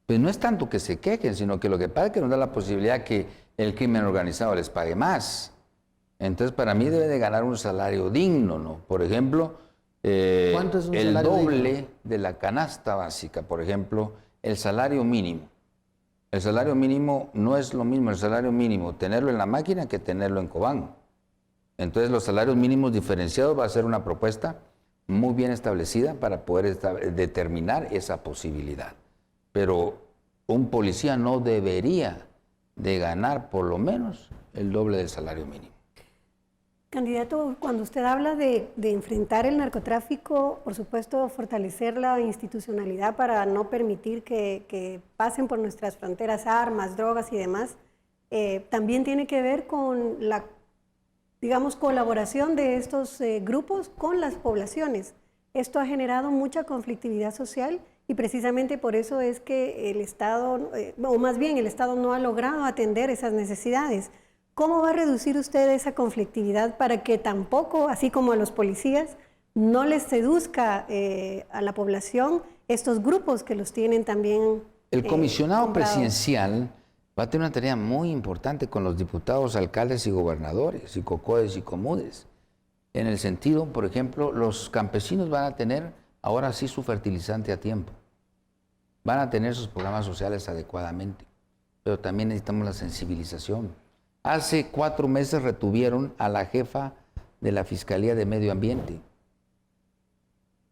Pues no es tanto que se quejen, sino que lo que pasa es que nos da la posibilidad que el crimen organizado les pague más. Entonces, para mí debe de ganar un salario digno, ¿no? Por ejemplo, ¿Cuánto es un el salario doble digno? de la canasta básica. Por ejemplo, el salario mínimo. El salario mínimo no es lo mismo el salario mínimo tenerlo en la máquina que tenerlo en Cobán. Entonces, los salarios mínimos diferenciados va a ser una propuesta muy bien establecida para poder determinar esa posibilidad. Pero un policía no debería de ganar por lo menos el doble del salario mínimo. Candidato, cuando usted habla de enfrentar el narcotráfico, por supuesto, fortalecer la institucionalidad para no permitir que pasen por nuestras fronteras armas, drogas y demás, también tiene que ver con la, digamos, colaboración de estos grupos con las poblaciones. Esto ha generado mucha conflictividad social y precisamente por eso es que el Estado, o más bien el Estado no ha logrado atender esas necesidades. ¿Cómo va a reducir usted esa conflictividad para que tampoco, así como a los policías, no les seduzca a la población estos grupos que los tienen también? El comisionado comprados? presidencial va a tener una tarea muy importante con los diputados, alcaldes y gobernadores, y cocodes y comudes. En el sentido, por ejemplo, los campesinos van a tener ahora sí su fertilizante a tiempo. Van a tener sus programas sociales adecuadamente, pero también necesitamos la sensibilización. Hace 4 meses retuvieron a la jefa de la Fiscalía de Medio Ambiente,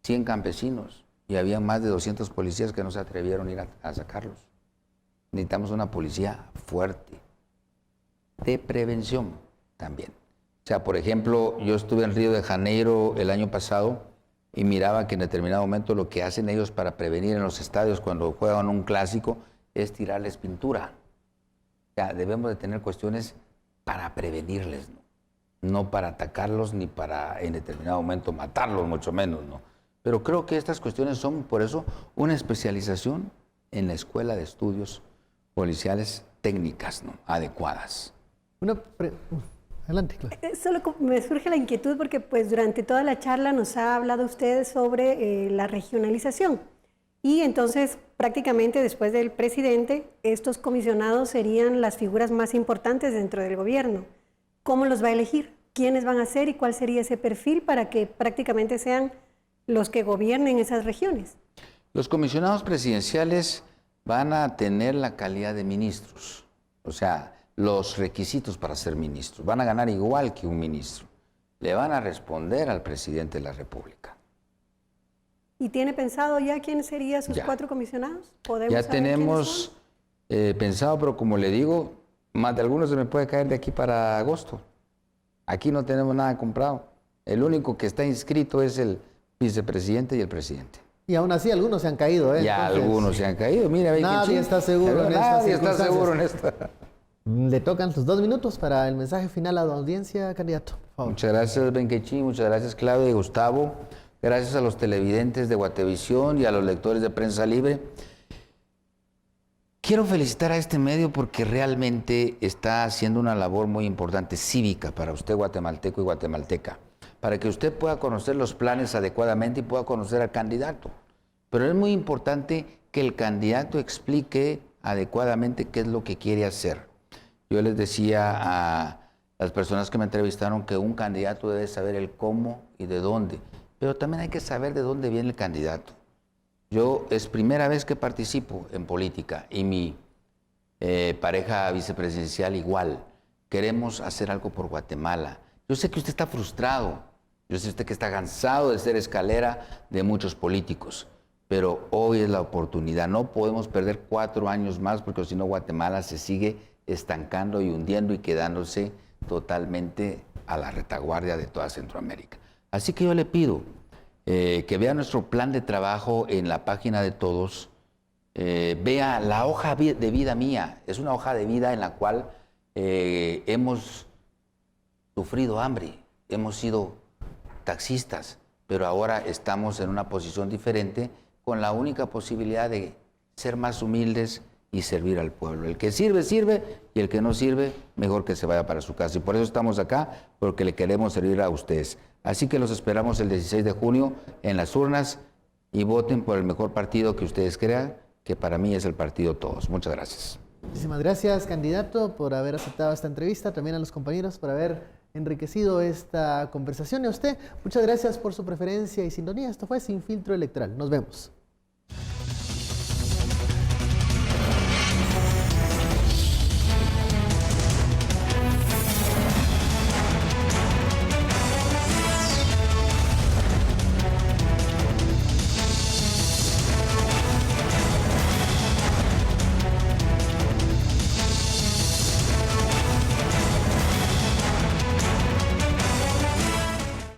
100 campesinos, y había más de 200 policías que no se atrevieron a ir a sacarlos. Necesitamos una policía fuerte, de prevención también. O sea, por ejemplo, yo estuve en Río de Janeiro el año pasado y miraba que en determinado momento lo que hacen ellos para prevenir en los estadios cuando juegan un clásico es tirarles pintura. O sea, debemos de tener cuestiones para prevenirles, no para atacarlos ni para en determinado momento matarlos, mucho menos, ¿no? Pero creo que estas cuestiones son, por eso, una especialización en la Escuela de Estudios Policiales técnicas, ¿no? Adecuadas. Adelante, Clara. Solo me surge la inquietud porque pues durante toda la charla nos ha hablado usted sobre la regionalización. Y entonces, prácticamente después del presidente, estos comisionados serían las figuras más importantes dentro del gobierno. ¿Cómo los va a elegir? ¿Quiénes van a ser y cuál sería ese perfil para que prácticamente sean los que gobiernen esas regiones? Los comisionados presidenciales van a tener la calidad de ministros, o sea, los requisitos para ser ministros. Van a ganar igual que un ministro. Le van a responder al presidente de la República. ¿Y tiene pensado ya quiénes serían sus Ya. 4 comisionados? ¿Podemos Ya saber quiénes tenemos pensado, pero como le digo, más de algunos se me puede caer de aquí para agosto. Aquí no tenemos nada comprado. El único que está inscrito es el vicepresidente y el presidente. Y aún así algunos se han caído, ¿eh? Ya Entonces, algunos se han caído. Mira, ve nadie quién está seguro en estas Nadie está circunstancias. seguro en esta. Le tocan sus 2 minutos para el mensaje final a la audiencia, candidato. Por favor. Muchas gracias, Benquechí. Muchas gracias, Claudia y Gustavo. Gracias a los televidentes de Guatevisión y a los lectores de Prensa Libre. Quiero felicitar a este medio porque realmente está haciendo una labor muy importante, cívica, para usted, guatemalteco y guatemalteca, para que usted pueda conocer los planes adecuadamente y pueda conocer al candidato. Pero es muy importante que el candidato explique adecuadamente qué es lo que quiere hacer. Yo les decía a las personas que me entrevistaron que un candidato debe saber el cómo y de dónde, pero también hay que saber de dónde viene el candidato. Yo es primera vez que participo en política y mi pareja vicepresidencial igual. Queremos hacer algo por Guatemala. Yo sé que usted está frustrado, yo sé que está cansado de ser escalera de muchos políticos, pero hoy es la oportunidad. No podemos perder 4 años más porque si no Guatemala se sigue estancando y hundiendo y quedándose totalmente a la retaguardia de toda Centroamérica. Así que yo le pido que vea nuestro plan de trabajo en la página de todos, vea la hoja de vida mía. Es una hoja de vida en la cual hemos sufrido hambre, hemos sido taxistas, pero ahora estamos en una posición diferente con la única posibilidad de ser más humildes y servir al pueblo. El que sirve, sirve, y el que no sirve, mejor que se vaya para su casa. Y por eso estamos acá, porque le queremos servir a ustedes. Así que los esperamos el 16 de junio en las urnas y voten por el mejor partido que ustedes crean, que para mí es el partido Todos. Muchas gracias. Muchísimas gracias, candidato, por haber aceptado esta entrevista. También a los compañeros por haber enriquecido esta conversación. Y a usted, muchas gracias por su preferencia y sintonía. Esto fue Sin Filtro Electoral. Nos vemos.